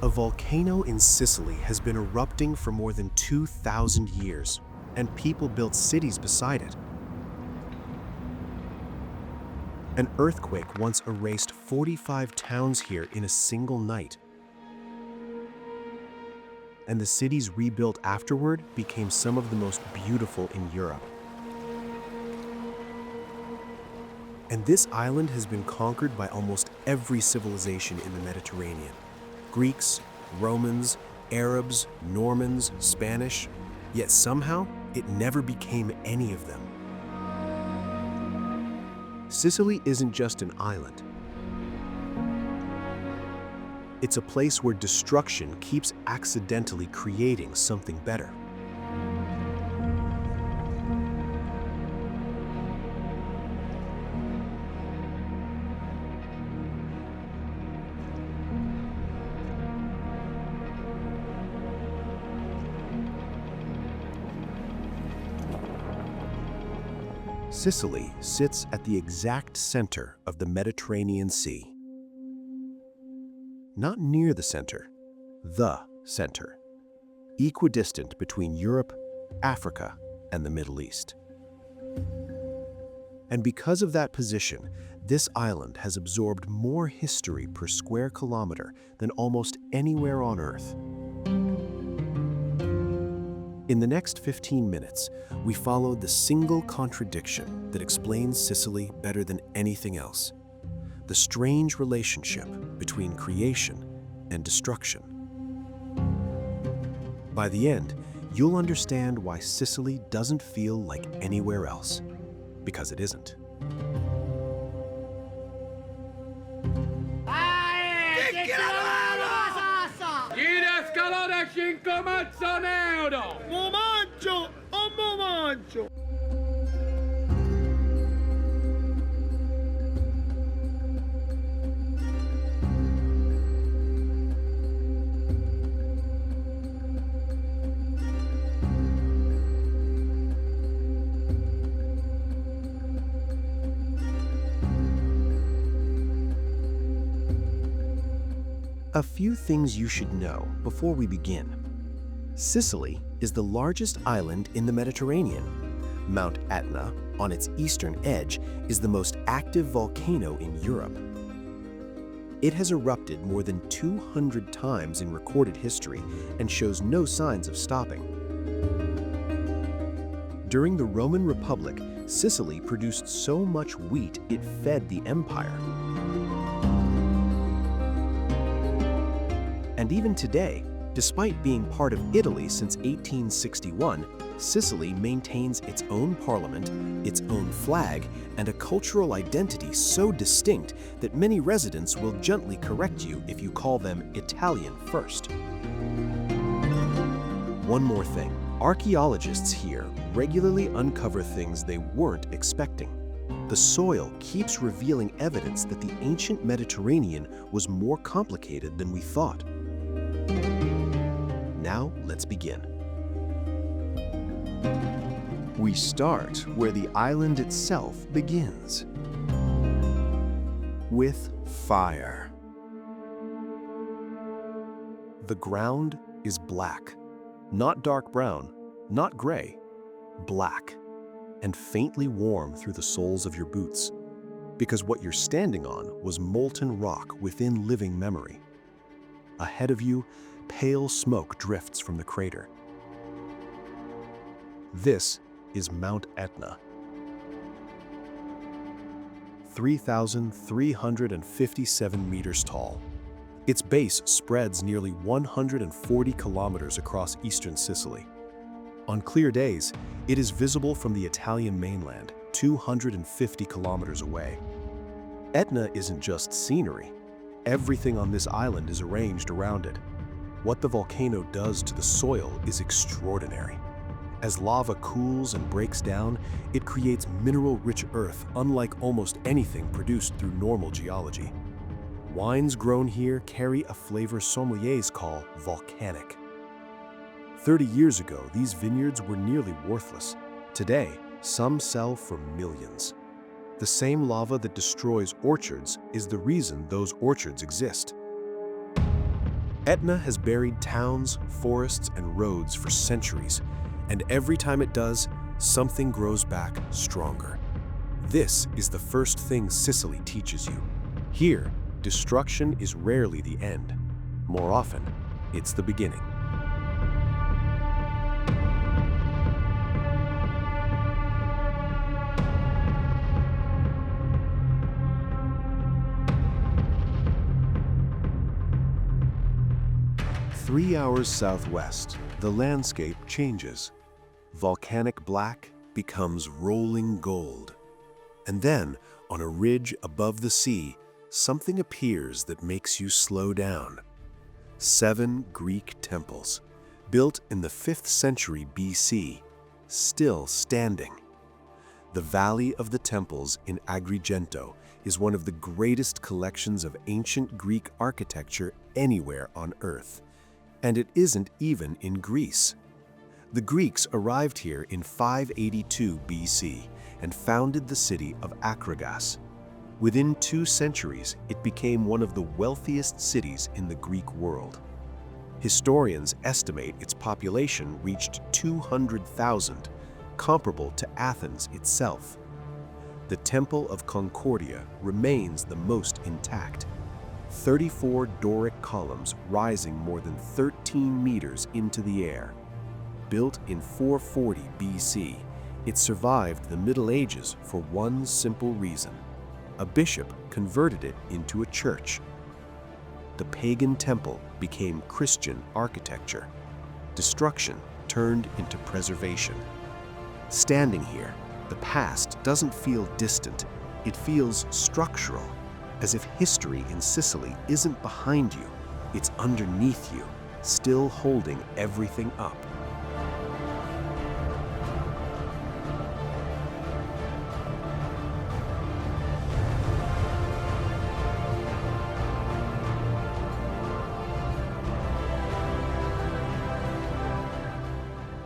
A volcano in Sicily has been erupting for more than 2,000 years, and people built cities beside it. An earthquake once erased 45 towns here in a single night. And the cities rebuilt afterward became some of the most beautiful in Europe. And this island has been conquered by almost every civilization in the Mediterranean. Greeks, Romans, Arabs, Normans, Spanish, yet somehow it never became any of them. Sicily isn't just an island. It's a place where destruction keeps accidentally creating something better. Sicily sits at the exact center of the Mediterranean Sea. Not near the center, equidistant between Europe, Africa, and the Middle East. And because of that position, this island has absorbed more history per square kilometer than almost anywhere on Earth. In the next 15 minutes, we follow the single contradiction that explains Sicily better than anything else: the strange relationship between creation and destruction. By the end, you'll understand why Sicily doesn't feel like anywhere else, because it isn't. A few things you should know before we begin. Sicily is the largest island in the Mediterranean. Mount Etna, on its eastern edge, is the most active volcano in Europe. It has erupted more than 200 times in recorded history and shows no signs of stopping. During the Roman Republic, Sicily produced so much wheat it fed the empire. And even today, despite being part of Italy since 1861, Sicily maintains its own parliament, its own flag, and a cultural identity so distinct that many residents will gently correct you if you call them Italian first. One more thing, archaeologists here regularly uncover things they weren't expecting. The soil keeps revealing evidence that the ancient Mediterranean was more complicated than we thought. Now, let's begin. We start where the island itself begins, with fire. The ground is black, not dark brown, not gray, black, and faintly warm through the soles of your boots, because what you're standing on was molten rock within living memory. Ahead of you, pale smoke drifts from the crater. This is Mount Etna. 3,357 meters tall. Its base spreads nearly 140 kilometers across eastern Sicily. On clear days, it is visible from the Italian mainland, 250 kilometers away. Etna isn't just scenery. Everything on this island is arranged around it. What the volcano does to the soil is extraordinary. As lava cools and breaks down, it creates mineral-rich earth unlike almost anything produced through normal geology. Wines grown here carry a flavor sommeliers call volcanic. 30 years ago, these vineyards were nearly worthless. Today, some sell for millions. The same lava that destroys orchards is the reason those orchards exist. Etna has buried towns, forests, and roads for centuries, and every time it does, something grows back stronger. This is the first thing Sicily teaches you. Here, destruction is rarely the end. More often, it's the beginning. Three hours southwest, the landscape changes. Volcanic black becomes rolling gold. And then, on a ridge above the sea, something appears that makes you slow down. 7 Greek temples, built in the 5th century BC, still standing. The Valley of the Temples in Agrigento is one of the greatest collections of ancient Greek architecture anywhere on Earth. And it isn't even in Greece. The Greeks arrived here in 582 BC and founded the city of Agrigento. Within 2 centuries, it became one of the wealthiest cities in the Greek world. Historians estimate its population reached 200,000, comparable to Athens itself. The Temple of Concordia remains the most intact. 34 Doric columns rising more than 13 meters into the air. Built in 440 BC, it survived the Middle Ages for one simple reason. A bishop converted it into a church. The pagan temple became Christian architecture. Destruction turned into preservation. Standing here, the past doesn't feel distant, it feels structural. As if history in Sicily isn't behind you, it's underneath you, still holding everything up.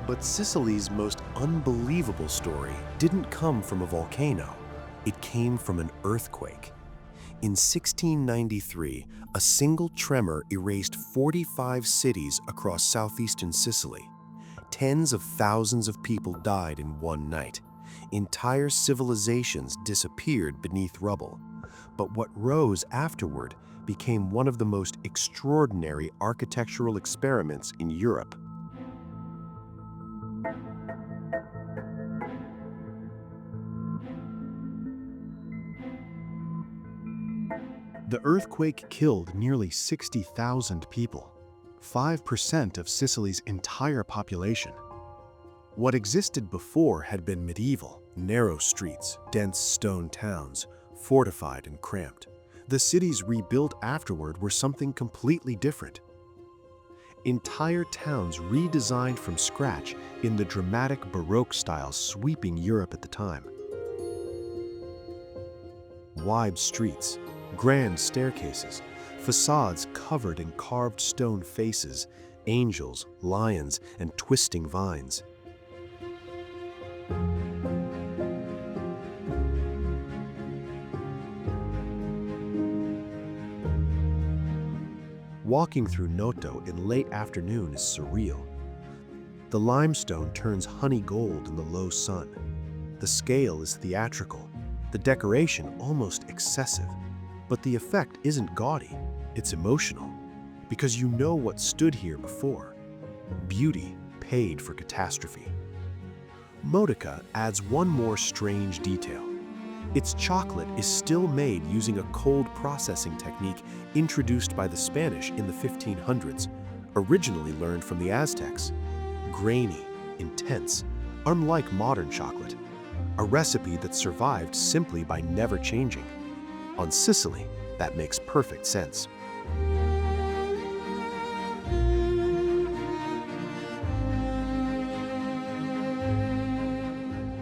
But Sicily's most unbelievable story didn't come from a volcano. It came from an earthquake. In 1693, a single tremor erased 45 cities across southeastern Sicily. Tens of thousands of people died in one night. Entire civilizations disappeared beneath rubble. But what rose afterward became one of the most extraordinary architectural experiments in Europe. The earthquake killed nearly 60,000 people, 5% of Sicily's entire population. What existed before had been medieval, narrow streets, dense stone towns, fortified and cramped. The cities rebuilt afterward were something completely different. Entire towns redesigned from scratch in the dramatic Baroque style sweeping Europe at the time. Wide streets, grand staircases, facades covered in carved stone faces, angels, lions, and twisting vines. Walking through Noto in late afternoon is surreal. The limestone turns honey gold in the low sun. The scale is theatrical, the decoration almost excessive. But the effect isn't gaudy, it's emotional, because you know what stood here before. Beauty paid for catastrophe. Modica adds one more strange detail. Its chocolate is still made using a cold processing technique introduced by the Spanish in the 1500s, originally learned from the Aztecs. Grainy, intense, unlike modern chocolate. A recipe that survived simply by never changing. On Sicily, that makes perfect sense.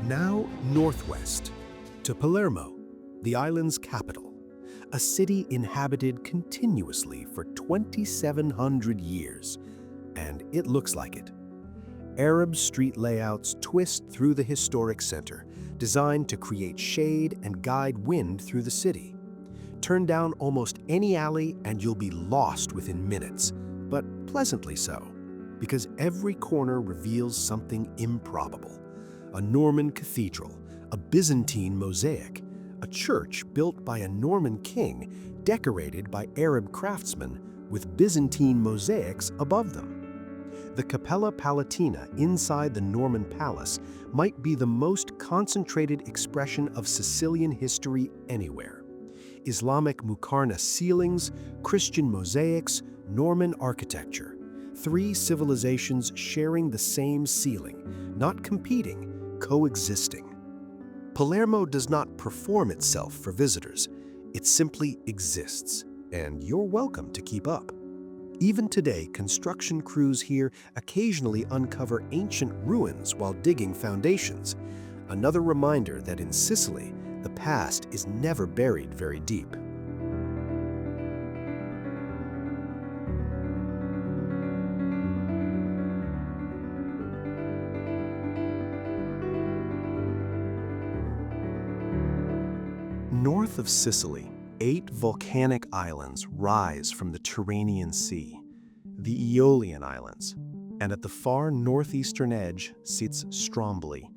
Now northwest, to Palermo, the island's capital, a city inhabited continuously for 2,700 years, and it looks like it. Arab street layouts twist through the historic center, designed to create shade and guide wind through the city. Turn down almost any alley and you'll be lost within minutes, but pleasantly so, because every corner reveals something improbable. A Norman cathedral, a Byzantine mosaic, a church built by a Norman king, decorated by Arab craftsmen with Byzantine mosaics above them. The Cappella Palatina inside the Norman palace might be the most concentrated expression of Sicilian history anywhere. Islamic muqarna ceilings, Christian mosaics, Norman architecture. Three civilizations sharing the same ceiling, not competing, coexisting. Palermo does not perform itself for visitors. It simply exists, and you're welcome to keep up. Even today, construction crews here occasionally uncover ancient ruins while digging foundations. Another reminder that in Sicily, the past is never buried very deep. North of Sicily, 8 volcanic islands rise from the Tyrrhenian Sea, the Aeolian Islands, and at the far northeastern edge sits Stromboli,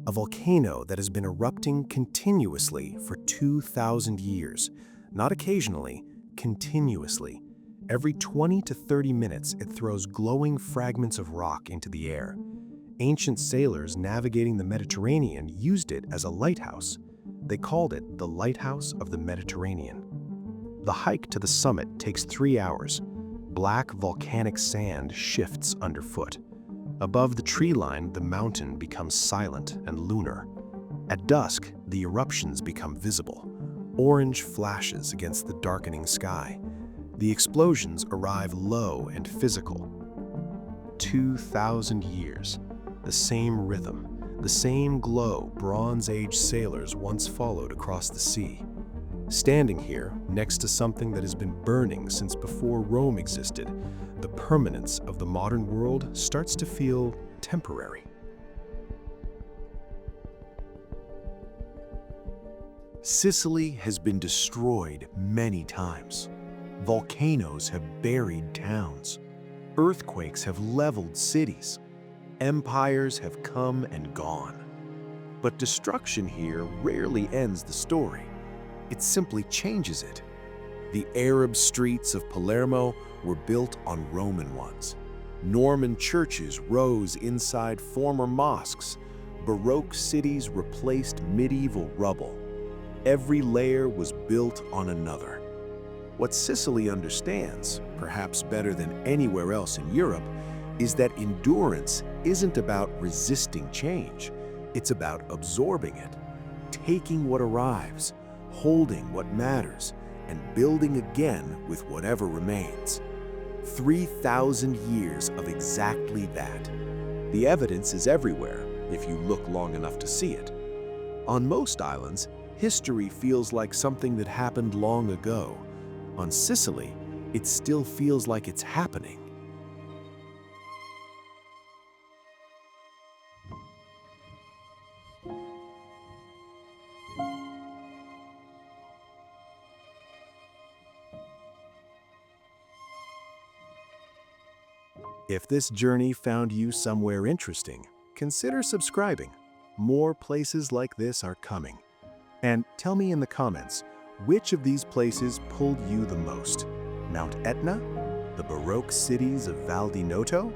a volcano that has been erupting continuously for 2,000 years, not occasionally, continuously. Every 20 to 30 minutes, it throws glowing fragments of rock into the air. Ancient sailors navigating the Mediterranean used it as a lighthouse. They called it the Lighthouse of the Mediterranean. The hike to the summit takes 3 hours. Black volcanic sand shifts underfoot. Above the tree line, the mountain becomes silent and lunar. At dusk, the eruptions become visible. Orange flashes against the darkening sky. The explosions arrive low and physical. 2,000 years, the same rhythm, the same glow Bronze Age sailors once followed across the sea. Standing here, next to something that has been burning since before Rome existed, the permanence of the modern world starts to feel temporary. Sicily has been destroyed many times. Volcanoes have buried towns. Earthquakes have leveled cities. Empires have come and gone. But destruction here rarely ends the story. It simply changes it. The Arab streets of Palermo were built on Roman ones. Norman churches rose inside former mosques. Baroque cities replaced medieval rubble. Every layer was built on another. What Sicily understands, perhaps better than anywhere else in Europe, is that endurance isn't about resisting change. It's about absorbing it, taking what arrives, holding what matters, and building again with whatever remains. 3,000 years of exactly that. The evidence is everywhere, if you look long enough to see it. On most islands, history feels like something that happened long ago. On Sicily, it still feels like it's happening. If this journey found you somewhere interesting, consider subscribing. More places like this are coming. And tell me in the comments, which of these places pulled you the most? Mount Etna? The Baroque cities of Val di Noto?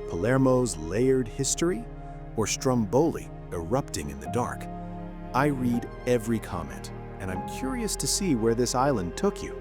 Palermo's layered history? Or Stromboli erupting in the dark? I read every comment, and I'm curious to see where this island took you.